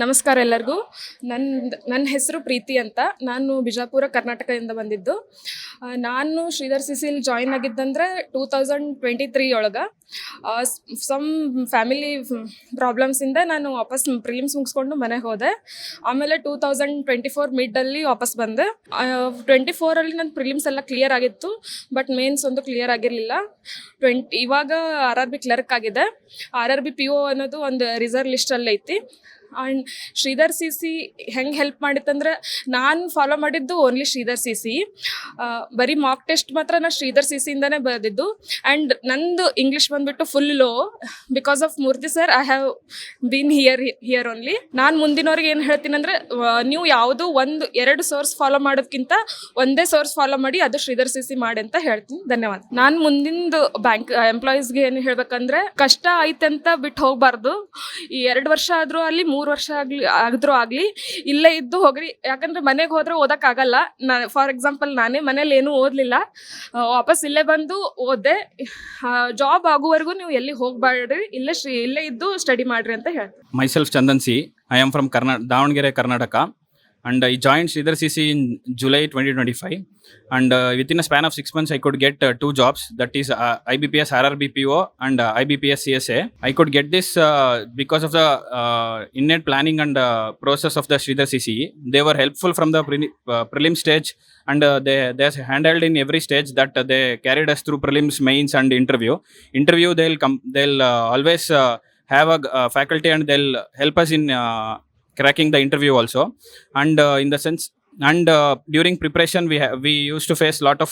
ನಮಸ್ಕಾರ ಎಲ್ಲರಿಗೂ. ನನ್ನ ಹೆಸರು ಪ್ರೀತಿ ಅಂತ. ನಾನು ಬಿಜಾಪುರ ಕರ್ನಾಟಕದಿಂದ ಬಂದಿದ್ದು. ನಾನು ಶ್ರೀಧರ್ ಸಿಸಿಲ್ ಜಾಯಿನ್ ಆಗಿದ್ದಂದ್ರೆ 2023 ಒಳಗೆ. ಸಮ್ ಫ್ಯಾಮಿಲಿ ಪ್ರಾಬ್ಲಮ್ಸಿಂದ ನಾನು ವಾಪಸ್ ಪ್ರಿಲಿಮ್ಸ್ ಮುಗಿಸ್ಕೊಂಡು ಮನೆಗೆ ಹೋದೆ. ಆಮೇಲೆ 2024 ಮಿಡ್ಡಲ್ಲಿ ವಾಪಸ್ ಬಂದೆ. 24ಅಲ್ಲಿ ನನ್ನ ಪ್ರಿಲಿಮ್ಸ್ ಎಲ್ಲ ಕ್ಲಿಯರ್ ಆಗಿತ್ತು, ಬಟ್ ಮೇನ್ಸ್ ಒಂದು ಕ್ಲಿಯರ್ ಆಗಿರಲಿಲ್ಲ. ಇವಾಗ RRB ಕ್ಲರ್ಕ್ ಆಗಿದೆ. RRB PO ಅನ್ನೋದು ಒಂದು ರಿಸರ್ವ್ ಲಿಸ್ಟಲ್ಲಿ ಐತಿ. ಆ್ಯಂಡ್ ಶ್ರೀಧರ್ ಸಿ ಹೆಂಗೆ ಹೆಲ್ಪ್ ಮಾಡಿತ್ತಂದ್ರೆ, ನಾನು ಫಾಲೋ ಮಾಡಿದ್ದು ಓನ್ಲಿ ಶ್ರೀಧರ್ ಸಿ ಬರೀ ಮಾಕ್ ಟೆಸ್ಟ್ ಮಾತ್ರ ನಾನು ಶ್ರೀಧರ್ ಸಿಯಿಂದನೇ ಬರೆದಿದ್ದು. ಆ್ಯಂಡ್ ನಂದು ಇಂಗ್ಲೀಷ್ ಬಂದುಬಿಟ್ಟು full low. Because of Murthy sir I have been here only. ನಾನು ಮುಂದಿನವ್ರಿಗೆ ಏನು ಹೇಳ್ತೀನಿ ಅಂದರೆ, ನೀವು ಯಾವುದೋ ಎರಡು ಸೋರ್ಸ್ ಫಾಲೋ ಮಾಡೋದಕ್ಕಿಂತ ಒಂದೇ ಸೋರ್ಸ್ ಫಾಲೋ ಮಾಡಿ, ಅದು ಶ್ರೀಧರ್ ಸಿ ಮಾಡಿ ಅಂತ ಹೇಳ್ತೀನಿ. ಧನ್ಯವಾದ. ನಾನು ಮುಂದಿಂದು ಬ್ಯಾಂಕ್ ಎಂಪ್ಲಾಯೀಸ್ಗೆ ಏನು ಹೇಳ್ಬೇಕಂದ್ರೆ, ಕಷ್ಟ ಐತಂತ ಬಿಟ್ಟು ಹೋಗಬಾರ್ದು. ಈ 2 ವರ್ಷ ಆದರೂ ಅಲ್ಲಿ 3 ವರ್ಷ ಆಗಲಿ ಇಲ್ಲೇ ಇದ್ದು ಹೋಗ್ರಿ. ಯಾಕಂದ್ರೆ ಮನೆಗೆ ಹೋದ್ರೆ ಓದಕ್ಕಾಗಲ್ಲ. ಫಾರ್ ಎಕ್ಸಾಂಪಲ್ ನಾನೇ ಮನೇಲಿ ಏನೂ ಓದಲಿಲ್ಲ, ವಾಪಸ್ ಇಲ್ಲೇ ಬಂದು ಓದೆ. ಜಾಬ್ ಆಗುವವರೆಗೂ ನೀವು ಎಲ್ಲಿ ಹೋಗಬೇಡ್ರಿ, ಇಲ್ಲೇ ಇದ್ದು ಸ್ಟಡಿ ಮಾಡ್ರಿ ಅಂತ ಹೇಳ್ತೀನಿ. Myself Chandan C. I am from Davangere, Karnataka, and I joined Sridhar CC in July 2025, and within a span of 6 months I could get 2 jobs, that is IBPS RRB PO and IBPS CSA. I could get this because of the innate planning and process of the Sridhar CC. They were helpful from the prelim stage, and they handled in every stage that they carried us through prelims, mains and interview. They'll always have a faculty, and they'll help us in cracking the interview also. And in the sense, and during preparation we used to face lot of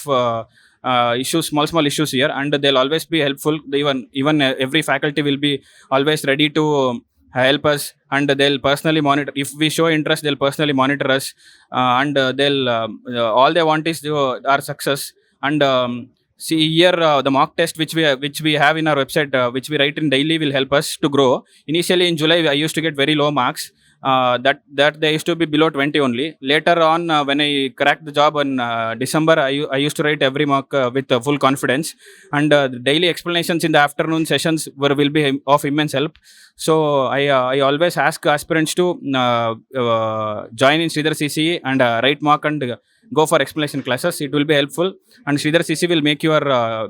issues, small issues here, and they'll always be helpful. Even every faculty will be always ready to help us, and they'll personally monitor. If we show interest, they'll personally monitor us, and they'll all they want is our success. And see here, the mock test which we have in our website, which we write in daily, will help us to grow. Initially in July I used to get very low marks, that they used to be below 20 only. Later on, when I cracked the job in December, I used to write every mock with full confidence, and the daily explanations in the afternoon sessions will be of immense help. So I always ask aspirants to join in Sridhar CC and write mock and go for explanation classes. It will be helpful, and Sridhar CC will make your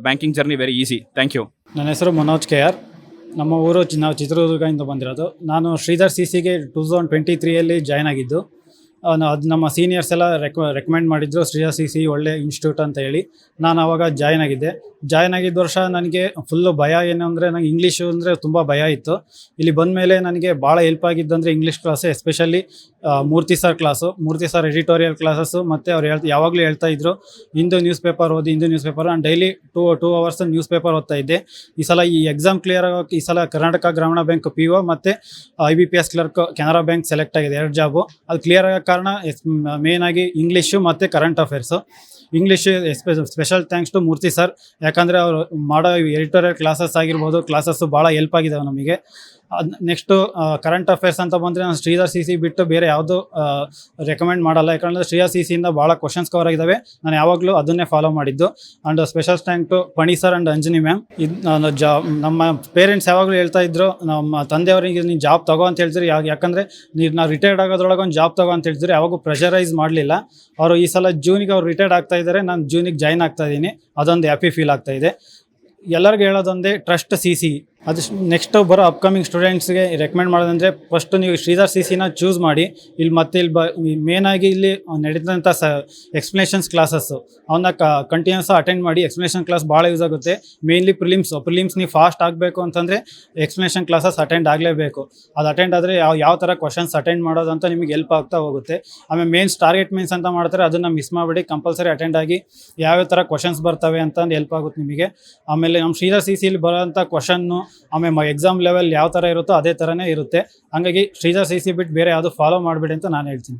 banking journey very easy. Thank you. ನನ್ನ ಹೆಸರು Manoj KR. ನಮ್ಮ ಊರು ನಾವು ಚಿತ್ರದುರ್ಗದಿಂದ ಬಂದಿರೋದು. ನಾನು Sridhar CCಗೆ 2023 join ಆಗಿದ್ದು. ಅದು ನಮ್ಮ ಸೀನಿಯರ್ಸ್ ಎಲ್ಲ ರೆಕಮೆಂಡ್ ಮಾಡಿದ್ರು, ಶ್ರೀಧರ್ CC ಒಳ್ಳೆ ಇನ್ಸ್ಟಿಟ್ಯೂಟ್ ಅಂತ ಹೇಳಿ. ನಾನು ಆವಾಗ ಜಾಯ್ನ್ ಆಗಿದ್ದ ವರ್ಷ ನನಗೆ ಫುಲ್ಲು ಭಯ. ಏನು ಅಂದರೆ, ನನಗೆ ಇಂಗ್ಲೀಷು ಅಂದರೆ ತುಂಬ ಭಯ ಇತ್ತು. ಇಲ್ಲಿ ಬಂದ ಮೇಲೆ ನನಗೆ ಭಾಳ ಹೆಲ್ಪ್ ಆಗಿದ್ದಂದರೆ ಇಂಗ್ಲೀಷ್ ಕ್ಲಾಸು, ಎಸ್ಪೆಷಲಿ ಮೂರ್ತಿ ಸರ್ ಎಡಿಟೋರಿಯಲ್ ಕ್ಲಾಸಸ್ಸು. ಮತ್ತು ಅವ್ರು ಯಾವಾಗಲೂ ಹೇಳ್ತಾ ಇದ್ರು, ಹಿಂದೂ ನ್ಯೂಸ್ ಪೇಪರ್ ಓದಿ. ನಾನು ಡೈಲಿ 2 hours ನ್ಯೂಸ್ ಪೇಪರ್ ಓದ್ತಾ ಇದ್ದೆ. ಈ ಸಲ ಈ ಎಕ್ಸಾಮ್ ಕ್ಲಿಯರ್ ಆಗೋಕ್ಕೆ ಈ ಸಲ ಕರ್ನಾಟಕ ಗ್ರಾಮೀಣ ಬ್ಯಾಂಕ್ PO ಮತ್ತು IBPS clerk Canara bank select ಆಗಿದೆ, 2 ಜಾಬು. ಅದು ಕ್ಲಿಯರ್ ಆಗೋ ಕಾರಣ ಮೇನ್ ಆಗಿ ಇಂಗ್ಲೀಷು ಮತ್ತು current affairs. English special thanks to Murthy sir. ಯಾಕಂದರೆ ಅವರು ಮಾಡೋ ಎಡಿಟೋರಿಯಲ್ ಕ್ಲಾಸಸ್ ಆಗಿರ್ಬೋದು, ಕ್ಲಾಸಸ್ಸು ಭಾಳ ಹೆಲ್ಪ್ ಆಗಿದ್ದಾವೆ ನಮಗೆ. ನೆಕ್ಸ್ಟು ಕರೆಂಟ್ ಅಫೇರ್ಸ್ ಅಂತ ಬಂದರೆ, ನಾನು ಶ್ರೀಧರ್ CC ಬಿಟ್ಟು ಬೇರೆ ಯಾವುದೂ ರೆಕಮೆಂಡ್ ಮಾಡಲ್ಲ. ಯಾಕಂದರೆ ಶ್ರೀಧರ್ CCಯಿಂದ ಭಾಳ ಕ್ವಶನ್ಸ್ ಕವರ್ ಆಗಿದ್ದಾವೆ. ನಾನು ಯಾವಾಗಲೂ ಅದನ್ನೇ ಫಾಲೋ ಮಾಡಿದ್ದು. And special thank to Phani sir and Anjani ma'am. ನಮ್ಮ ಪೇರೆಂಟ್ಸ್ ಯಾವಾಗಲೂ ಹೇಳ್ತಾ ಇದ್ರು, ನಮ್ಮ ತಂದೆಯವರಿಗೆ ನೀನು ಜಾಬ್ ತಗೋ ಅಂತ ಹೇಳ್ತೀರಿ. ಯಾಕಂದರೆ ನಾವು ರಿಟೈರ್ಡ್ ಆಗೋದ್ರೊಳಗೆ ಒಂದು ಜಾಬ್ ತಗೋ ಅಂತ ಹೇಳ್ತೀರಿ. ಯಾವಾಗೂ ಪ್ರೆಷರೈಸ್ ಮಾಡಲಿಲ್ಲ ಅವರು. ಈ ಸಲ ಜೂನಿಗೆ ಅವ್ರು ರಿಟೈರ್ಡ್ ಆಗ್ತಾ ಇದ್ದಾರೆ, ನಾನು ಜೂನಿಗೆ ಜಾಯ್ನ್ ಆಗ್ತಾ ಇದ್ದೀನಿ. ಅದೊಂದು ಹ್ಯಾಪಿ ಫೀಲ್ ಆಗ್ತಾ ಇದೆ. ಎಲ್ಲರಿಗೂ ಹೇಳೋದೊಂದೇ, ಟ್ರಸ್ಟ್ CC. ಅದು ನೆಕ್ಸ್ಟ್ ಬರೋ ಅಪ್ಕಮಿಂಗ್ ಸ್ಟೂಡೆಂಟ್ಸ್ಗೆ ರೆಕಮೆಂಡ್ ಮಾಡೋದಂದರೆ, ಫಸ್ಟು ನೀವು ಶ್ರೀಧರ್ CCನ ಚೂಸ್ ಮಾಡಿ. ಇಲ್ಲಿ ಮೇನಾಗಿ ಇಲ್ಲಿ ನಡೀತಂಥ ಎಕ್ಸ್ಪ್ಲನೇಷನ್ಸ್ ಕ್ಲಾಸಸ್ಸು ಅವನ್ನ ಕಂಟಿನ್ಯೂಸ್ ಅಟೆಂಡ್ ಮಾಡಿ. ಎಕ್ಸ್ಪ್ಲನೇಷನ್ ಕ್ಲಾಸ್ ಭಾಳ ಯೂಸ್ ಆಗುತ್ತೆ. ಮೇನ್ಲಿ ಪ್ರಿಲಿಮ್ಸ್ ನೀವು ಫಾಸ್ಟ್ ಆಗಬೇಕು ಅಂತಂದರೆ ಎಕ್ಸ್ಪ್ಲನೇಷನ್ ಕ್ಲಾಸಸ್ ಅಟೆಂಡ್ ಆಗಲೇಬೇಕು. ಅದು ಅಟೆಂಡ್ ಆದರೆ ಯಾವ ಥರ ಕ್ವಶನ್ಸ್ ಅಟೆಂಡ್ ಮಾಡೋದಂತ ನಿಮಗೆ ಹೆಲ್ಪ್ ಆಗ್ತಾ ಹೋಗುತ್ತೆ. ಆಮೇಲೆ ಟಾರ್ಗೆಟ್ ಮೇನ್ಸ್ ಅಂತ ಮಾಡ್ತಾರೆ, ಅದನ್ನು ಮಿಸ್ ಮಾಡಿಬಿಡಿ. ಕಂಪಲ್ಸರಿ ಅಟೆಂಡ್ ಆಗಿ ಯಾವ್ಯಾವ ಥರ ಕ್ವಶನ್ಸ್ ಬರ್ತವೆ ಅಂತಂದು ಹೆಲ್ಪ್ ಆಗುತ್ತೆ ನಿಮಗೆ. ಆಮೇಲೆ ನಮ್ಮ ಶ್ರೀಧರ್ CCಲಿ ಬರೋಂಥ ಕ್ವಶನ್ನು ಆಮೇಲೆ ಎಕ್ಸಾಮ್ ಲೆವೆಲ್ ಯಾವ ಥರ ಇರುತ್ತೋ ಅದೇ ಥರನೇ ಇರುತ್ತೆ. ಹಾಗಾಗಿ ಶ್ರೀಧರ್ CC ಬಿಟ್ಟು ಬೇರೆ ಯಾವುದು ಫಾಲೋ ಮಾಡಿಬಿಡಿ ಅಂತ ನಾನು ಹೇಳ್ತೀನಿ.